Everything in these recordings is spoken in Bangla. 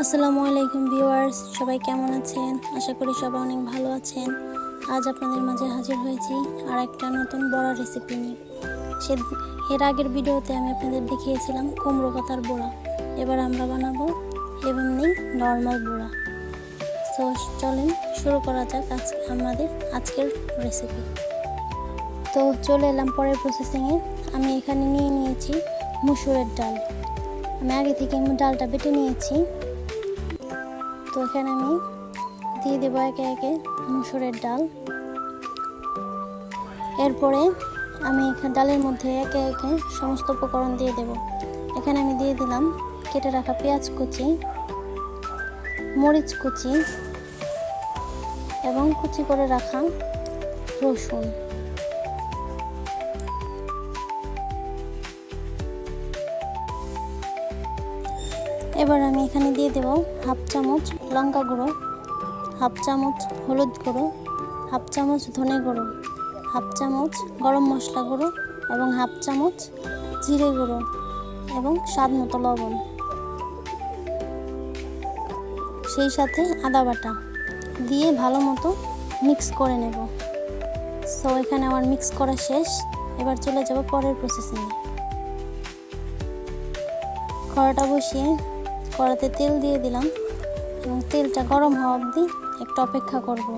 আসসালামু আলাইকুম ভিউয়ার্স, সবাই কেমন আছেন? আশা করি সবাই অনেক ভালো আছেন। আজ আপনাদের মাঝে হাজির হয়েছি আর একটা নতুন বড়া রেসিপি নিয়ে। এর আগের ভিডিওতে আমি আপনাদের দেখিয়েছিলাম কুমড়ো পাতার বড়া। এবার আমরা বানাবো এমনি নর্মাল বড়া। তো চলেন শুরু করা যাক আমাদের আজকের রেসিপি। তো চলে এলাম পরের প্রসেসিংয়ে। আমি এখানে নিয়েছি মসুরের ডাল। আমি আগে থেকে ডালটা বেটে নিয়েছি। তো এখানে আমি দিয়ে দেবো একে একে মসুরের ডাল। এরপরে আমি এখানে ডালের মধ্যে একে একে সমস্ত উপকরণ দিয়ে দেব। এখানে আমি দিয়ে দিলাম কেটে রাখা পেঁয়াজ কুচি, মরিচ কুচি এবং কুচি করে রাখা রসুন। এবার আমি এখানে দিয়ে দেব হাফ চামচ লঙ্কা গুঁড়ো, হাফ চামচ হলুদ গুঁড়ো, হাফ চামচ ধনে গুঁড়ো, হাফ চামচ গরম মশলা গুঁড়ো এবং হাফ চামচ জিরে গুঁড়ো এবং স্বাদ মতো লবণ, সেই সাথে আদা বাটা দিয়ে ভালো মতো মিক্স করে নেব। সো এখানে আমার মিক্স করা শেষ। এবার চলে যাব পরের প্রসেসিংয়ে। কড়াটা বসিয়ে কড়াতে তেল দিয়ে দিলাম এবং তেলটা গরম হওয়া অবধি একটু অপেক্ষা করব।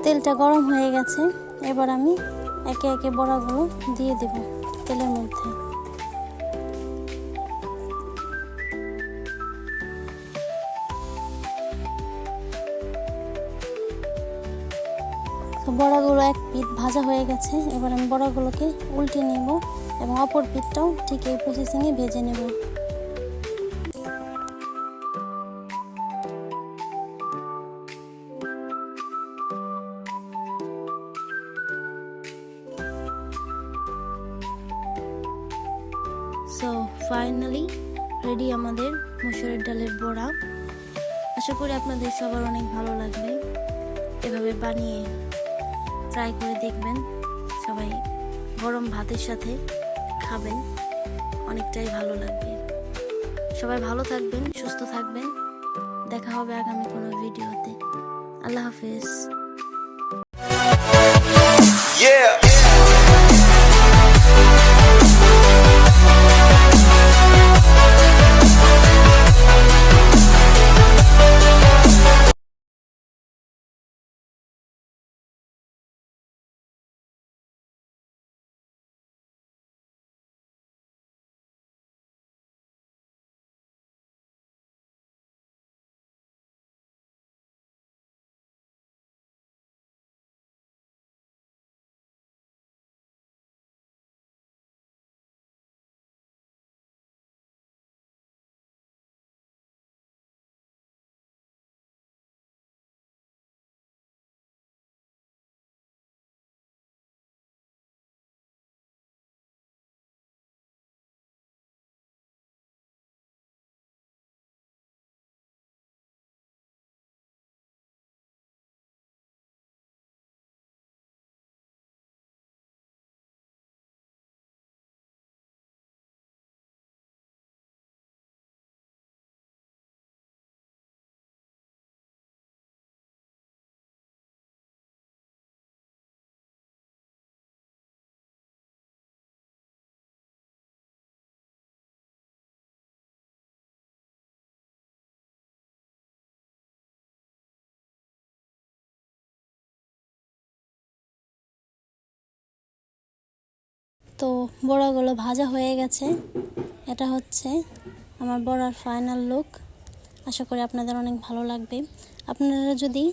তেলটা গরম হয়ে গেছে। এবার আমি একে একে বড়াগুলো দিয়ে দেব তেলের মধ্যে। তো বড়াগুলো এক পিঠ ভাজা হয়ে গেছে। এবার আমি বড়াগুলোকে উল্টে নেব এবং অপর পিঠটাও ঠিক এই প্রসেসিংয়ে ভেজে নেব। সো ফাইনালি রেডি আমাদের মসুরের ডালের বড়া। আশা করি আপনাদের সবার অনেক ভালো লাগবে। এভাবে বানিয়ে ট্রাই করে দেখবেন। সবাই গরম ভাতের সাথে খাবেন, অনেকটাই ভালো লাগবে। সবাই ভালো থাকবেন, সুস্থ থাকবেন। দেখা হবে আগামী কোনো ভিডিওতে। আল্লাহ হাফেজ। তো বড়াগুলো ভাজা হয়ে গেছে। এটা হচ্ছে আমার বড়ার ফাইনাল লুক। আশা করি আপনাদের অনেক ভালো লাগবে। আপনারা যদি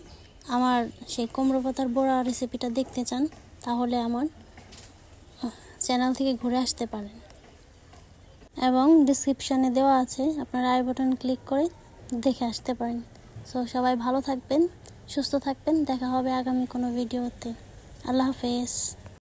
আমার সেই কুমড়ো পাতার বড়া রেসিপিটা দেখতে চান তাহলে আমার চ্যানেল থেকে ঘুরে আসতে পারেন এবং ডিসক্রিপশানে দেওয়া আছে, আপনারা আই বাটন ক্লিক করে দেখে আসতে পারেন। সো সবাই ভালো থাকবেন, সুস্থ থাকবেন। দেখা হবে আগামী কোনো ভিডিওতে। আল্লাহ হাফেজ।